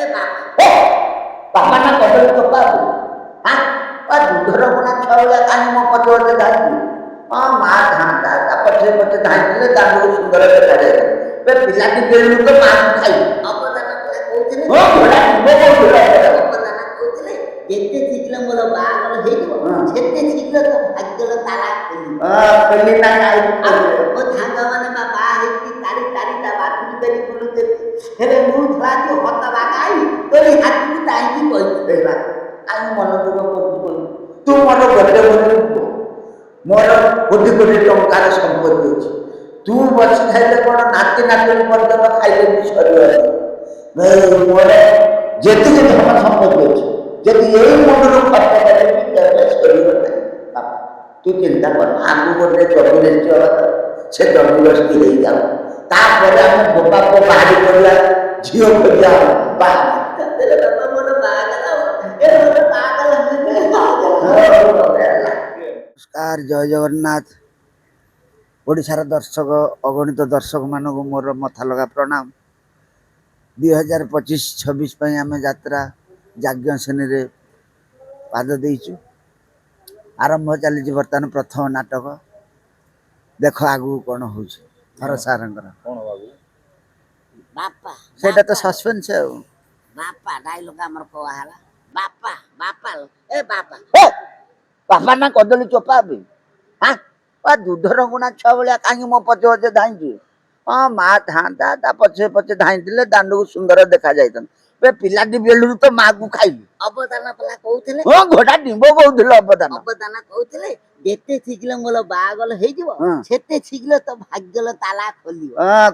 ଏ ବାପା ନା କଦଳୀ ଚୋପା ଦୁଧର ବୁଣା ଛୁଆ ଭଳିଆ କାହିଁ ମୋ ପଛ ପଛେ ଧାଇଁଛୁ? ହଁ ମା ଧାନ୍ତା ତା ପଛେ ପଛେ ଧାଇଁଥିଲେ ଦାଣ୍ଡକୁ ସୁନ୍ଦର ଦେଖାଯାଏ। ପିଲାଟି ବେଳକୁ ତ ମାକୁ ଖାଇବୁ ଅବଦାନ କହୁଥିଲେ ଯେତେ ଶୀଘ୍ର ମୋର ବାହାଘର ହେଇଯିବ ସେତେ ଶୀଘ୍ର ତ ଭାଗ୍ୟର ତାଲା ଖୋଲି ମୋ ସାଙ୍ଗମାନେ ବା ବାହା ହେଇକି ତାରି ତାରି ତା ବାଟୁକୁ ଧରି ବୁଲୁଛନ୍ତି। ହେଲେ ମୁଁ ଛୁଆଟି ହତ ବାଗାଇ ତୋରି ହାତକୁ ଟାଇକି କହିବା କାହିଁ ମନ ଦୁଃଖ କରୁଛୁ କହିଲୁ? ତୁ ମୋର ଗୋଟେ ବୋଲି ମୋର କୋଟି କୋଟି ଟଙ୍କାର ସମ୍ପତ୍ତି ଅଛି। ତୁ ବସି ଖାଇଲେ କ'ଣ ନାତି ନାତୁଣୀ ପର୍ଯ୍ୟନ୍ତ ଖାଇଲେ ବି ସରିବନି। ମୋର ଯେତିକି ଧନ ସମ୍ପତ୍ତି ଅଛି ଯଦି ଏଇ ମୁଣ୍ଡରୁ ଖର୍ଚ୍ଚ କଲେ ବି କେବେ ସରିବ ନାହିଁ। ବାପା ତୁ ଚିନ୍ତା କର ଆଗକୁ ଗୋଟେ ଜମି ରେଜିଷ୍ଟ୍ରି ହେବା ସେ ଜମି ରେଜିଷ୍ଟ୍ରି ହେଇଯାଉ ତାପରେ ଆମେ ବୋପା ପୁଅ ବାହାରି ପଡ଼ିବା ଝିଅ ଖୋଜିବା ବାହା ନମସ୍କାର ଜୟ ଜଗନ୍ନାଥ। ଓଡ଼ିଶାର ଦର୍ଶକ ଅଗଣିତ ଦର୍ଶକ ମାନଙ୍କୁ ମୋର ମଥା ଲଗା ପ୍ରଣାମ। 2025-26 ପାଇଁ ଆମେ ଯାତ୍ରା ଯାଜ୍ଞ ଶ୍ରେଣୀରେ ପାଦ ଦେଇଛୁ। ଆରମ୍ଭ ଚାଲିଛି ବର୍ତ୍ତମାନ ପ୍ରଥମ ନାଟକ। ଦେଖ ଆଗକୁ କ'ଣ ହଉଛି ଥର ସାରଙ୍କର ବାପା ସେଇଟା ତ ସସ୍ପେନ୍ସ ଆଉ ବାପା ଡାଇଲଗ ଆମର କୋଆ ହେଲା ବାପା ବାପା ଏ ବାପା ବାପା ନା କଦଳୀ ଚୋପା ବି ଦୁଧର ଗୁଣା ଛୁଆ ଭଳିଆ କାହିଁକି ମୋ ପଛେ ପଛେ ଧାଇଁଛୁ? ହଁ ମା ଥାନ୍ତା ତା ପଛେ ପଛେ ଧାଇଁଥିଲେ ଦାଣ୍ଡକୁ ସୁନ୍ଦର ଦେଖା ଯାଇଥାନ୍ତା। ପିଲାଟି ବେଳରୁ ତ ମାକୁ ଖାଇଲି ଅବଦାନ ପିଲା କହୁଥିଲେ ଘୋଡ଼ା ଡିମ୍ବ କହୁଥିଲେ ଅବଦାନ କହୁଥିଲେ ଯେତେ ଶୀଘ୍ର ମୋର ବାହାଘର ହେଇଯିବ ସେତେ ଶୀଘ୍ର ତ ଭାଗ୍ୟର ତାଲା ଖୋଲିବ।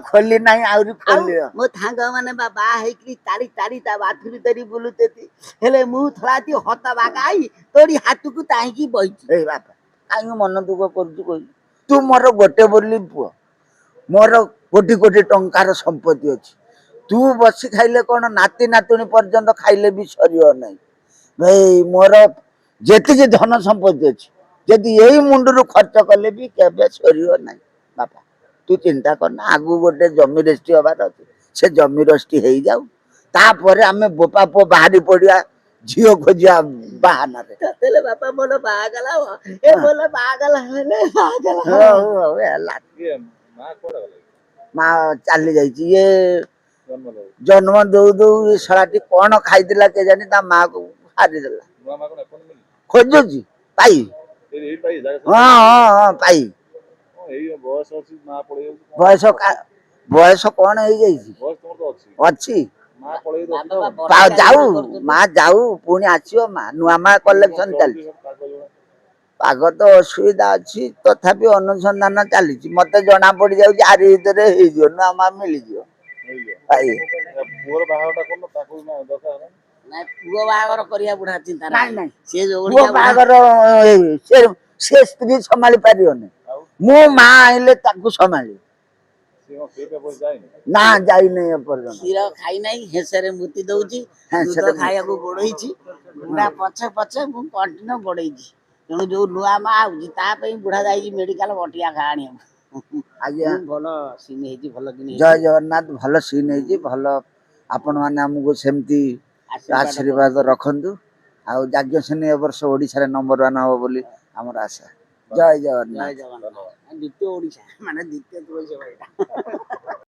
ଖୋଲି ନାହିଁ ଆହୁରି ଖୋଲିବ। ମୋ ସାଙ୍ଗ ମାନେ ବା ବାହା ହେଇକି ତାରି ତାରି ତା ବାଛୁରୀ ଧରି ବୁଲୁଛନ୍ତି। ହେଲେ ମୁଁ ଥଳାଟି ହତ ବାଗାଇ ତୋରି ହାତକୁ ଟାଇକି ବଇଛି। ଏଇ ବାପା କାହିଁକି ମନ ଦୁଃଖ କରୁଛୁ କହିଲୁ? ତୁ ମୋର ଗୋଟେ ବୋଲି ପୁଅ, ମୋର କୋଟି କୋଟି ଟଙ୍କାର ସମ୍ପତ୍ତି ଅଛି। ତୁ ବସି ଖାଇଲେ କ'ଣ ନାତି ନାତୁଣୀ ପର୍ଯ୍ୟନ୍ତ ଖାଇଲେ ବି ସରିବ ନାହିଁ। ଭାଇ ମୋର ଯେତିକି ଧନ ସମ୍ପତ୍ତି ଅଛି ଯଦି ଏଇ ମୁଣ୍ଡରୁ ଖର୍ଚ୍ଚ କଲେ ବି କେବେ ସରିବ ନାହିଁ। ବାପା ତୁ ଚିନ୍ତା କରନା ଆଗକୁ ଗୋଟେ ଜମି ରେଜିଷ୍ଟ୍ରି ହବାର ଅଛି ସେ ଜମି ରେଜିଷ୍ଟ୍ରି ହେଇଯାଉ ତାପରେ ଆମେ ବୋପା ପୁଅ ବାହାରି ପଡ଼ିବା ଝିଅ ଖୋଜିବା ବାହାନାରେ। ବାପା ମୋର ବାହାଗଲା ଏ ଭଲ ବାହାଗଲା ହେଲେ ହେଲା ମା ଚାଲି ଯାଇଛି। ଇଏ ଜନ୍ମ ଦଉ ଦଉ ଏ ଶଳାଟି କ'ଣ ଖାଇଥିଲା କେଜାଣି ତା ମା କୁ ହାରିଦେଲା। ଖୋଜୁଛି ପାଇ ହଁ ହଁ ହଁ ପାଇ ବୟସ କ'ଣ ହେଇଯାଇଛି ଅଛି ଯାଉ ମା ଯାଉ ପୁଣି ଆସିବ ମା ନୂଆ ମା କଲେକ୍ସନ ଚାଲିଛି। ପାଗ ତ ଅସୁବିଧା ଅଛି ତଥାପି ଅନୁସନ୍ଧାନ ଚାଲିଛି। ମତେ ଜଣା ପଡି ଯାଉଛି ଆରି ଭିତରେ ହେଇଯିବ ନୂଆ ମା ମିଳିଯିବ। ପୁଅ ବାହାଘର କରିବା ବୁଢା ଚିନ୍ତା ନାହିଁ। ପୁଅ ବାହାଘର ସେ ସ୍ତ୍ରୀ ସମ୍ଭାଳି ପାରିବନି। ମୁଁ ମା ଆଇଲେ ତାକୁ ସମ୍ଭାଳିବି। ନା ଯାଇନି ଏପର୍ଯ୍ୟନ୍ତ। କ୍ଷୀର ଖାଇନାହିଁ ହେସରେ ମୁତି ଦଉଛି। ଦୁଧ ଖାଇବାକୁ ଗୋଡେଇଛି ପଛେ ପଛେ ମୁଁ କଣ୍ଟିନ୍ୟୁ ଗୋଡେଇଛି। ତେଣୁ ଯୋଉ ନୂଆ ମା ଆଉଛି ତା ପାଇଁ ବୁଢା ଯାଇଛି ମେଡିକାଲ ବଟିଆ ଆଣିବାକୁ। ଆଜ୍ଞା ଭଲ ସିନ୍ ହେଇଛି ଭଲ ଦିନ। ଜୟ ଜଗନ୍ନାଥ। ଭଲ ସିନ୍ ହେଇଛି ଭଲ। ଆପଣ ମାନେ ଆମକୁ ସେମିତି ଆଶୀର୍ବାଦ ରଖନ୍ତୁ। ଆଉ ଯାଜ୍ଞ ଶ୍ରେଣୀ ଏ ବର୍ଷ ଓଡ଼ିଶାରେ ନମ୍ବର 1 ହବ ବୋଲି ଆମର ଆଶା। ଜୟ ଜଗନ୍ନାଥ। ଦ୍ୱିତୀୟ ଓଡ଼ିଶା ମାନେ ଦ୍ୱିତୀୟ